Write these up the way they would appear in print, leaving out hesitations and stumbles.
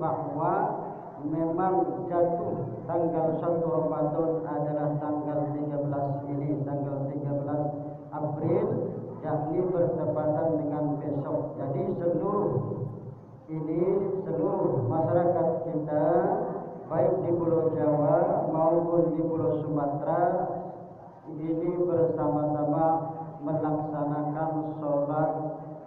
bahwa memang jatuh tanggal 1 Ramadan adalah tanggal 13 ini, tanggal 13 April, yakni bertepatan dengan besok. Jadi seluruh masyarakat kita baik di Pulau Jawa maupun di Pulau Sumatera ini bersama-sama melaksanakan sholat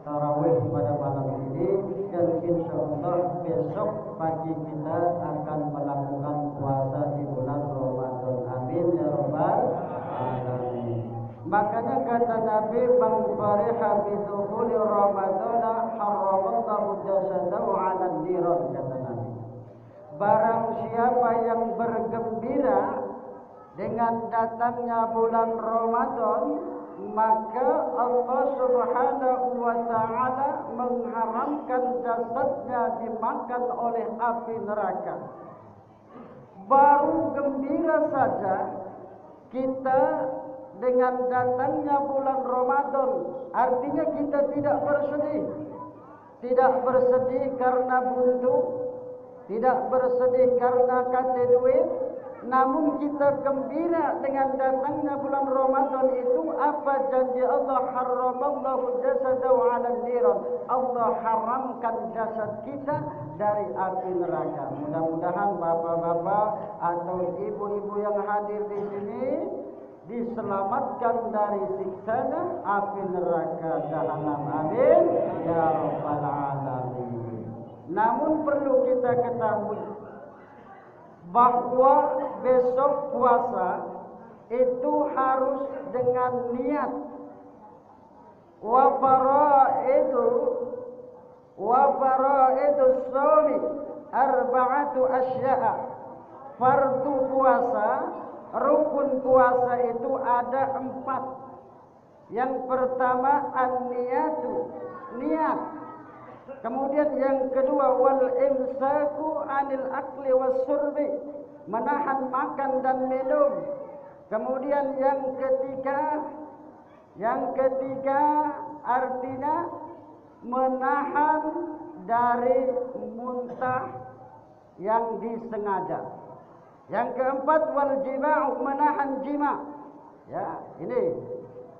tarawih pada malam ini, dan insya Allah besok pagi kita akan melakukan puasa di bulan Ramadan. Amin ya rabbal alamin. Makanya kata Nabi, man fariha bi dukhuli Ramadan harramallahu jasadahu 'ala an-niran, kata Nabi. Barang siapa yang bergembira dengan datangnya bulan Ramadan, maka Allah Subhanahu wa ta'ala mengharamkan jasadnya dimakan oleh api neraka. Baru gembira saja kita dengan datangnya bulan Ramadan, artinya kita tidak bersedih. Tidak bersedih karena buntu, tidak bersedih karena kate duit, namun kita gembira dengan datangnya bulan Ramadan itu. Apa janji Allah? Harramallahu jasadahu 'alan niran. Allah haramkan jasad kita dari api neraka. Mudah-mudahan bapak-bapak atau ibu-ibu yang hadir di sini diselamatkan dari siksanya api neraka jahanam. Amin ya rabbal alamin. Namun perlu kita ketahui bahwa besok puasa itu harus dengan niat. Wa faraidu shaumi arba'atu asya'a. Fardu puasa, rukun puasa itu ada 4. Yang pertama an-niyatu, niat. Kemudian yang kedua wal imsaku anil akli was surbi, menahan makan dan minum. Kemudian yang ketiga artinya menahan dari muntah yang disengaja. Yang keempat wal jima'u, menahan jima. Ya, ini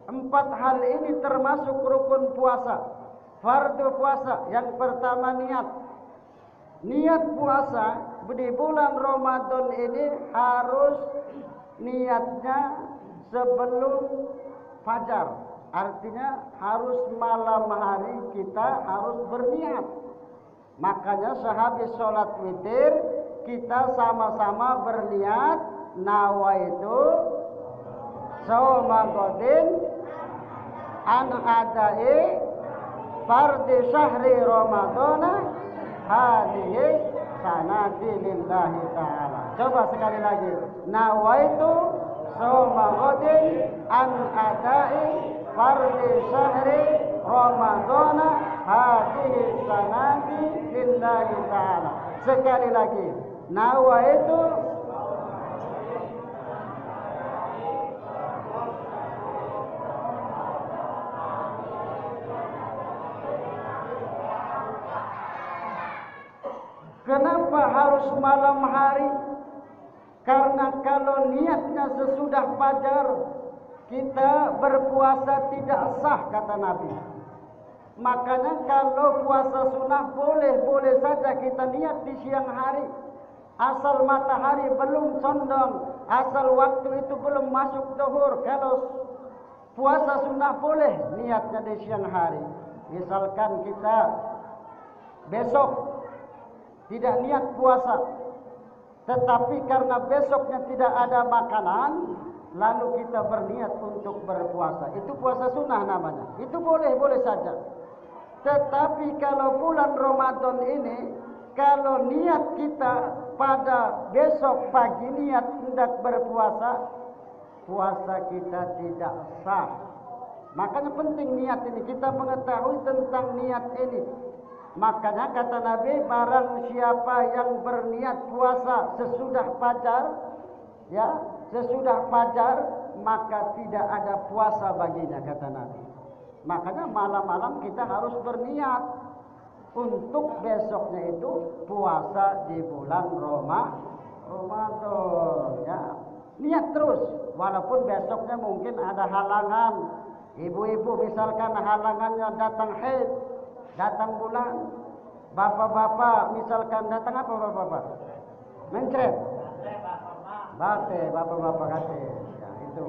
4 hal ini termasuk rukun puasa. Fardu puasa, yang pertama niat. Niat puasa di bulan Ramadan ini harus niatnya sebelum fajar. Artinya harus malam hari kita harus berniat. Makanya sehabis sholat witir kita sama-sama berniat nawaitu shauma ghadin an adai fardi syahri ramadana hadhihi sanati lillahi ta'ala. Coba sekali lagi. Nawaitu shauma ghadin an adai fardi syahri ramadana hadhihi sanati lillahi ta'ala. Sekali lagi. Nawaitu Kenapa harus malam hari? Karena kalau niatnya sesudah fajar, kita berpuasa tidak sah, kata Nabi. Makanya kalau puasa sunnah boleh saja kita niat di siang hari. Asal matahari belum condong, asal waktu itu belum masuk zuhur. Kalau puasa sunnah boleh niatnya di siang hari. Misalkan kita besok tidak niat puasa, tetapi karena besoknya tidak ada makanan, lalu kita berniat untuk berpuasa. Itu puasa sunnah namanya. Itu boleh saja. Tetapi kalau bulan Ramadan ini, kalau niat kita pada besok pagi niat hendak berpuasa, puasa kita tidak sah. Makanya penting niat ini, kita mengetahui tentang niat ini. Makanya kata Nabi, barang siapa yang berniat puasa sesudah fajar, ya, sesudah fajar, maka tidak ada puasa baginya, kata Nabi. Makanya malam-malam kita harus berniat. untuk besoknya itu puasa di bulan Ramadan, ya. Niat terus, walaupun besoknya mungkin ada halangan. Ibu-ibu misalkan halangannya datang haid, datang bulan. Bapak-bapak misalkan datang apa bapak-bapak? Mencret. Bate, bapak-bapak kate. Ya, itu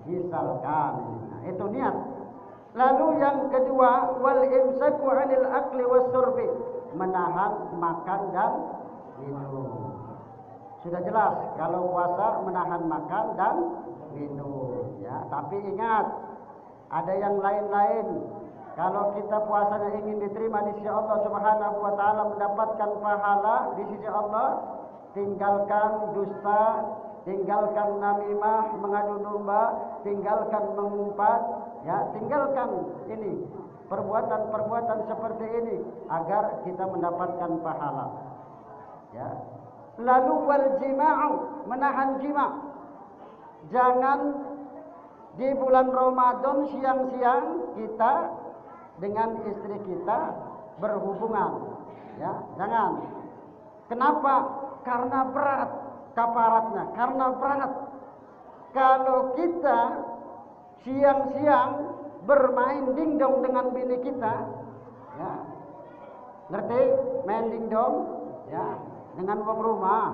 misalkan. Nah, itu niat. Lalu yang kedua, wal imsaku 'anil akli wasyurbi, menahan makan dan minum. Sudah jelas kalau puasa menahan makan dan minum, ya. Tapi ingat, ada yang lain-lain. Kalau kita puasanya ingin diterima di sisi Allah Subhanahu wa taala, mendapatkan pahala di sisi Allah, tinggalkan dusta, tinggalkan namimah, mengadu domba, tinggalkan mengumpat, ya, tinggalkan ini perbuatan-perbuatan seperti ini agar kita mendapatkan pahala, ya. Lalu wal jima'u, menahan jima'. Jangan di bulan Ramadan siang-siang kita dengan istri kita berhubungan, ya, jangan. Kenapa? Karena berat kafaratnya, karena berat. Kalau kita siang-siang bermain dingdong dengan bini kita, ya, ngerti main dingdong, ya, dengan wong rumah,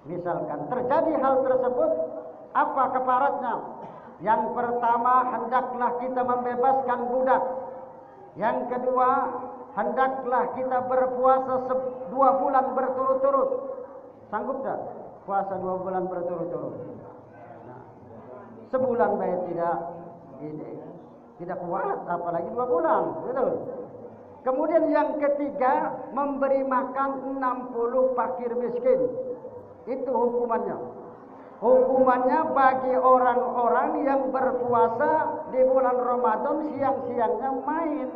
misalkan terjadi hal tersebut, apa kafaratnya? Yang pertama, hendaklah kita membebaskan budak. Yang kedua, hendaklah kita berpuasa 2 bulan berturut-turut. Sanggup tak puasa 2 bulan berturut-turut? Nah, sebulan baik tidak kuat, apalagi 2 bulan, betul. Kemudian yang ketiga, memberi makan 60 fakir miskin. Itu hukumannya. Hukumannya bagi orang-orang yang berpuasa di bulan Ramadan siang-siangnya main,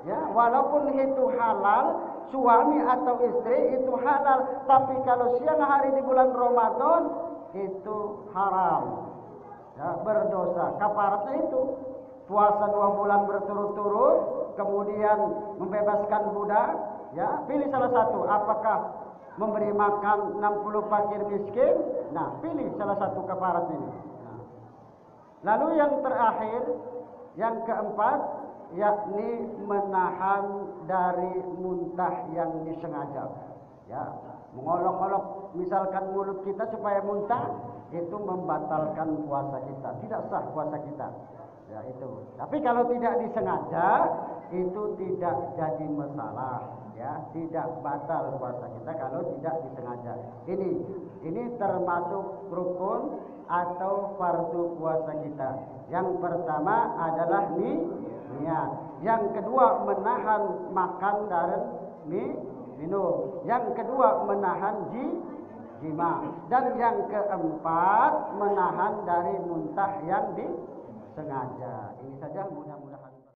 ya, walaupun itu halal, suami atau istri itu halal, tapi kalau siang hari di bulan Ramadan itu haram, ya, berdosa. Kafaratnya itu puasa 2 bulan berturut-turut, kemudian membebaskan budak, ya, pilih salah satu. Apakah memberi makan 60 fakir miskin? Nah, pilih salah satu kafarat ini. Nah. Lalu yang terakhir, yang keempat, yakni menahan dari muntah yang disengaja. Ya, mengolok-olok misalkan mulut kita supaya muntah, itu membatalkan puasa kita, tidak sah puasa kita. Ya, itu. Tapi kalau tidak disengaja, itu tidak jadi masalah, ya, tidak batal puasa kita kalau tidak disengaja. Ini termasuk rukun atau fardu puasa kita. Yang pertama adalah niat. Yang kedua menahan makan dan minum. Yang kedua menahan jima. Dan yang keempat menahan dari muntah yang disengaja. Ini saja, mudah-mudahan